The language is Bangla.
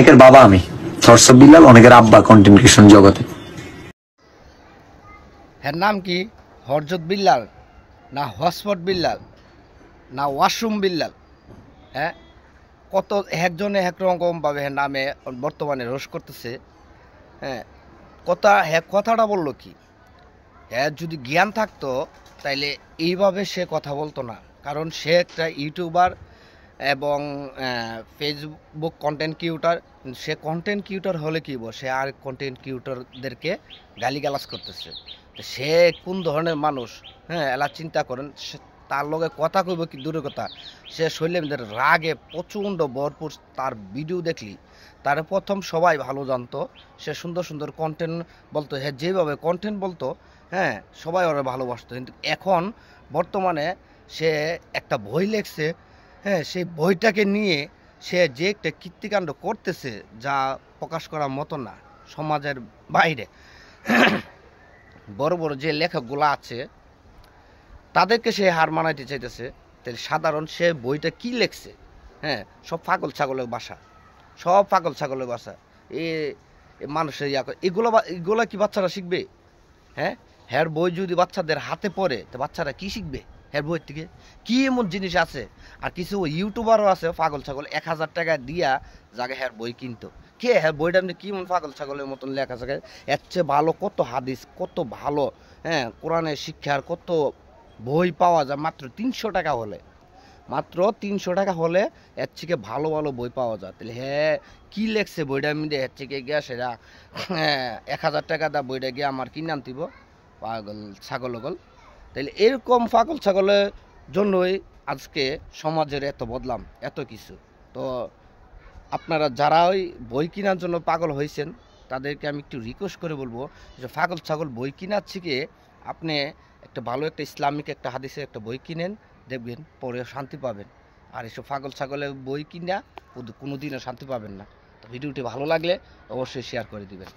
অনেকের বাবা আমি থটস অফ বিল্লাল, অনেকের আব্বা কন্টেন্ট ক্রিয়েশন জগতে। এর নাম কি? হরজত বিল্লাল না হটস্পট বিল্লাল না ওয়াশরুম বিল্লাল? হ্যাঁ, কত একজনে একরকমভাবে নামে বর্তমানে রোষ করতেছে। হ্যাঁ, কথাটা বললো কি, হ্যাঁ যদি জ্ঞান থাকতো তাইলে এইভাবে সে কথা বলতো না। কারণ সে একটা ইউটিউবার এবং ফেসবুক কন্টেন্ট ক্রিয়েটর। সে কন্টেন্ট ক্রিয়েটর হলে কি সে আর কন্টেন্ট ক্রিয়েটরদেরকে গালিগালাজ করতেছে। তো সে কোন ধরনের মানুষ, হ্যাঁ এলা চিন্তা করেন। তার লগে কথা কইব কি দূরের কথা, সে শৈলেমদের রাগে প্রচণ্ড ভরপুর। তার ভিডিও দেখলি তার প্রথম সবাই ভালো জানতো, সে সুন্দর সুন্দর কন্টেন্ট বলতো, হ্যাঁ যেভাবে কন্টেন্ট বলতো, হ্যাঁ সবাই ওরা ভালোবাসতো। কিন্তু এখন বর্তমানে সে একটা বই লেখছে, হ্যাঁ সেই বইটাকে নিয়ে সে যে একটা কীর্তিকাণ্ড করতেছে যা প্রকাশ করার মতো না। সমাজের বাইরে বড় বড় যে লেখকগুলো আছে তাদেরকে সে হার মানাইতে চাইতেছে। তাহলে সাধারণ সে বইটা কি লেখছে? হ্যাঁ সব পাগল ছাগলের বাসা, সব পাগল ছাগলের বাসা। এ মানুষের এগুলো কি বাচ্চারা শিখবে? হ্যাঁ, হ্যার বই যদি বাচ্চাদের হাতে পড়ে তো বাচ্চারা কি শিখবে? হ্যার বইয়ের থেকে কি এমন জিনিস আছে? আর কিছু ইউটিউবারও আছে পাগল ছাগল 1000 টাকা দিয়া যাকে হ্যার বই কিনতো। কে হ্যাঁ বইটা আপনি কি পাগল ছাগলের মতন লেখা থাকে? এর চেয়ে ভালো কত হাদিস, কত ভালো হ্যাঁ কোরআনের শিক্ষার কত বই পাওয়া যায় মাত্র 300 টাকা হলে। মাত্র 300 টাকা হলে এর থেকে ভালো ভালো বই পাওয়া যায়। তাহলে হ্যাঁ কি লেখছে বইটা আমি এর থেকে গিয়া সেটা 1000 টাকা দা বইটা গিয়ে আমার কিনে আনতিব পাগল ছাগল গল। তাহলে এরকম পাগল ছাগলের জন্যই আজকে সমাজের এত বদলাম, এত কিছু। তো আপনারা যারা ওই বই কেনার জন্য পাগল হয়েছেন তাদেরকে আমি একটু রিকোয়েস্ট করে বলবো যে পাগল ছাগল বই কেনার থেকে আপনি একটা ভালো একটা ইসলামিক একটা হাদিসের একটা বই কিনেন, দেখবেন পরে শান্তি পাবেন। আর এসব পাগল ছাগলের বই কিনা কোনোদিনও শান্তি পাবেন না। তো ভিডিওটি ভালো লাগলে অবশ্যই শেয়ার করে দিবেন।